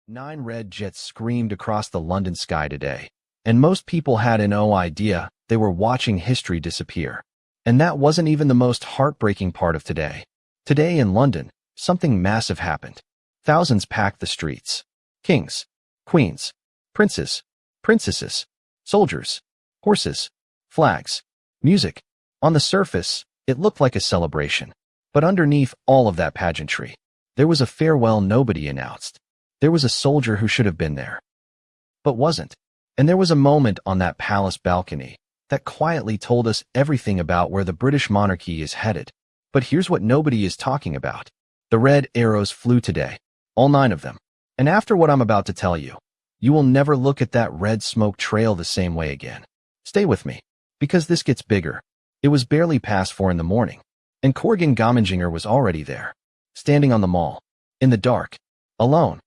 9 red jets screamed across the London sky today, and most people had no idea they were watching history disappear. And that wasn't even the most heartbreaking part of today. Today in London, something massive happened. Thousands packed the streets. Kings, queens, princes, princesses, soldiers, horses, flags, music. On the surface, it looked like a celebration. But underneath all of that pageantry, there was a farewell nobody announced. There was a soldier who should have been there, but wasn't. And there was a moment on that palace balcony that quietly told us everything about where the British monarchy is headed. But here's what nobody is talking about. The red arrows flew today, all 9 of them. And after what I'm about to tell you, you will never look at that red smoke trail the same way again. Stay with me, because this gets bigger. It was barely past 4 in the morning, and Corgan Gomminginger was already there, standing on the mall, in the dark, alone.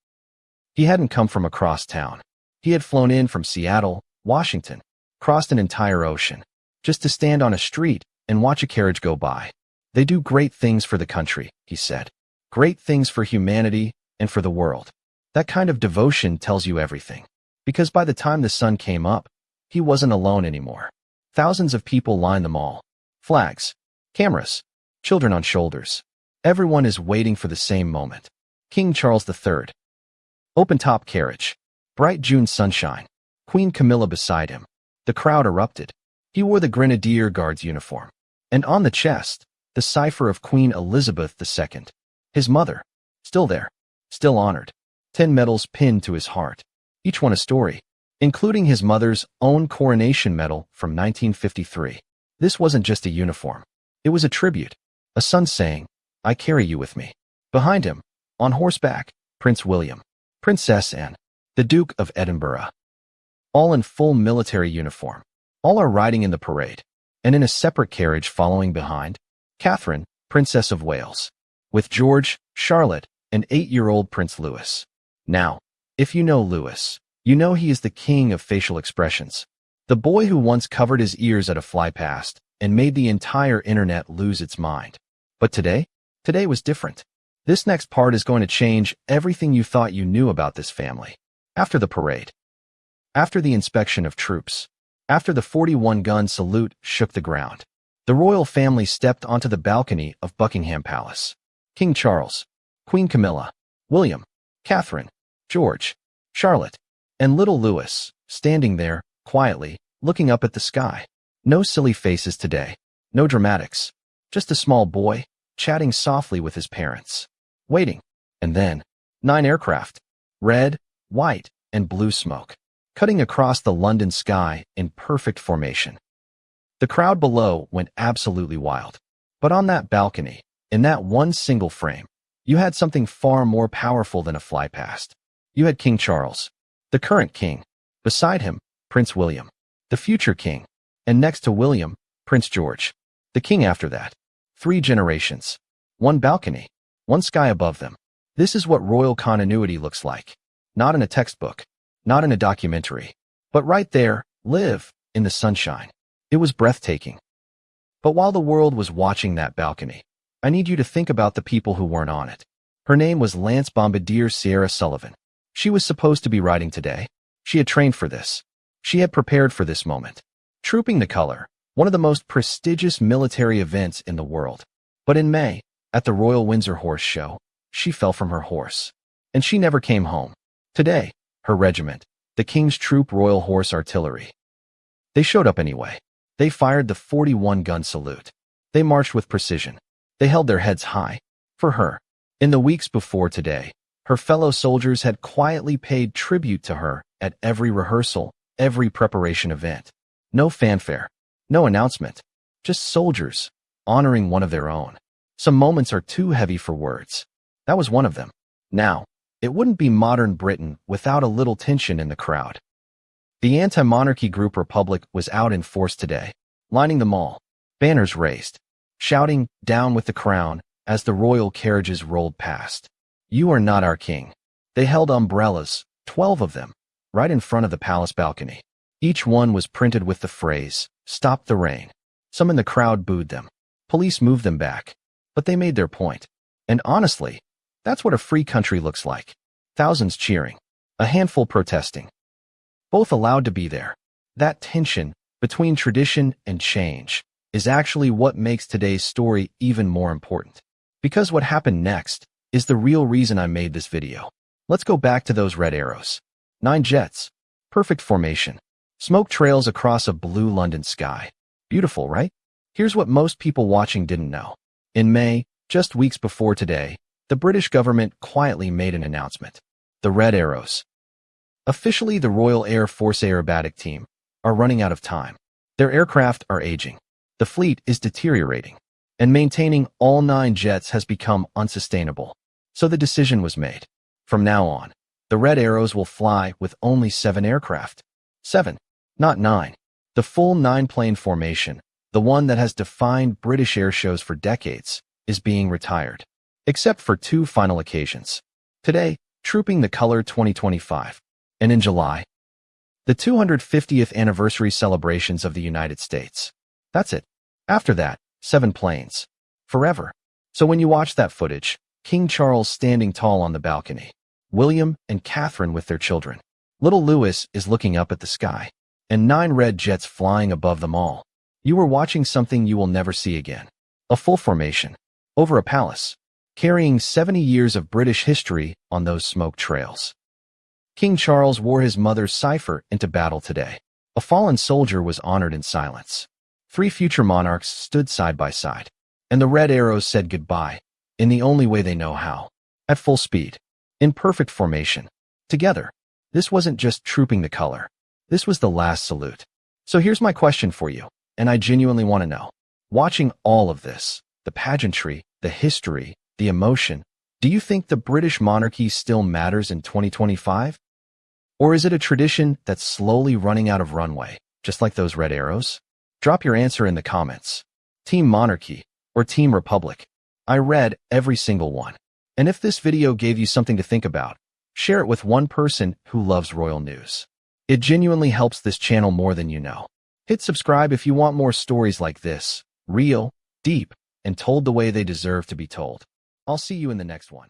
He hadn't come from across town. He had flown in from Seattle, Washington, crossed an entire ocean, just to stand on a street and watch a carriage go by. They do great things for the country, he said. Great things for humanity and for the world. That kind of devotion tells you everything. Because by the time the sun came up, he wasn't alone anymore. Thousands of people lined the mall. Flags, cameras, children on shoulders. Everyone is waiting for the same moment. King Charles III. Open-top carriage. Bright June sunshine. Queen Camilla beside him. The crowd erupted. He wore the Grenadier Guards uniform. And on the chest, the cipher of Queen Elizabeth II. His mother. Still there. Still honored. 10 medals pinned to his heart. Each one a story. Including his mother's own coronation medal from 1953. This wasn't just a uniform. It was a tribute. A son saying, "I carry you with me." Behind him, on horseback, Prince William, Princess Anne, the Duke of Edinburgh. All in full military uniform. All are riding in the parade. And in a separate carriage following behind, Catherine, Princess of Wales, with George, Charlotte, and 8-year-old Prince Louis. Now, if you know Louis, you know he is the king of facial expressions. The boy who once covered his ears at a fly past and made the entire internet lose its mind. But today was different. This next part is going to change everything you thought you knew about this family. After the parade, after the inspection of troops, after the 41-gun salute shook the ground, the royal family stepped onto the balcony of Buckingham Palace. King Charles, Queen Camilla, William, Catherine, George, Charlotte, and little Louis, standing there, quietly, looking up at the sky. No silly faces today, no dramatics, just a small boy, chatting softly with his parents. Waiting. And then, 9 aircraft, red, white, and blue smoke, cutting across the London sky in perfect formation. The crowd below went absolutely wild. But on that balcony, in that one single frame, you had something far more powerful than a fly past. You had King Charles, the current king. Beside him, Prince William, the future king. And next to William, Prince George, the king after that. 3 generations. One balcony. One sky above them. This is what royal continuity looks like. Not in a textbook. Not in a documentary. But right there, live, in the sunshine. It was breathtaking. But while the world was watching that balcony, I need you to think about the people who weren't on it. Her name was Lance Bombardier Sierra Sullivan. She was supposed to be riding today. She had trained for this. She had prepared for this moment. Trooping the color, one of the most prestigious military events in the world. But in May, at the Royal Windsor Horse Show, she fell from her horse. And she never came home. Today, her regiment, the King's Troop Royal Horse Artillery. They showed up anyway. They fired the 41-gun salute. They marched with precision. They held their heads high. For her. In the weeks before today, her fellow soldiers had quietly paid tribute to her at every rehearsal, every preparation event. No fanfare. No announcement. Just soldiers, honoring one of their own. Some moments are too heavy for words. That was one of them. Now, it wouldn't be modern Britain without a little tension in the crowd. The anti-monarchy group Republic was out in force today, lining the mall, banners raised, shouting, "Down with the crown," as the royal carriages rolled past. "You are not our king." They held umbrellas, 12 of them, right in front of the palace balcony. Each one was printed with the phrase, "Stop the rain." Some in the crowd booed them. Police moved them back. But they made their point. And honestly, that's what a free country looks like. Thousands cheering. a handful protesting. Both allowed to be there. That tension between tradition and change is actually what makes today's story even more important. Because what happened next is the real reason I made this video. Let's go back to those red arrows. 9 jets. Perfect formation. Smoke trails across a blue London sky. Beautiful, right? Here's what most people watching didn't know. In May, just weeks before today, the British government quietly made an announcement. The Red Arrows, officially the Royal Air Force Aerobatic Team, are running out of time. Their aircraft are aging. The fleet is deteriorating. And maintaining all 9 jets has become unsustainable. So the decision was made. From now on, the Red Arrows will fly with only 7 aircraft. 7, not 9. The full 9-plane formation, the one that has defined British air shows for decades, is being retired. Except for 2 final occasions. Today, Trooping the Color 2025, and in July, the 250th anniversary celebrations of the United States. That's it. After that, 7 planes. Forever. So when you watch that footage, King Charles standing tall on the balcony, William and Catherine with their children, little Louis is looking up at the sky, and 9 red jets flying above them all, you were watching something you will never see again. A full formation, over a palace, carrying 70 years of British history on those smoke trails. King Charles wore his mother's cipher into battle today. A fallen soldier was honored in silence. 3 future monarchs stood side by side, and the Red Arrows said goodbye, in the only way they know how, at full speed, in perfect formation, together. This wasn't just trooping the color. This was the last salute. So here's my question for you, and I genuinely want to know. Watching all of this, the pageantry, the history, the emotion, do you think the British monarchy still matters in 2025? Or is it a tradition that's slowly running out of runway, just like those Red Arrows? Drop your answer in the comments. Team Monarchy or Team Republic? I read every single one. And if this video gave you something to think about, share it with one person who loves royal news. It genuinely helps this channel more than you know. Hit subscribe if you want more stories like this, real, deep, and told the way they deserve to be told. I'll see you in the next one.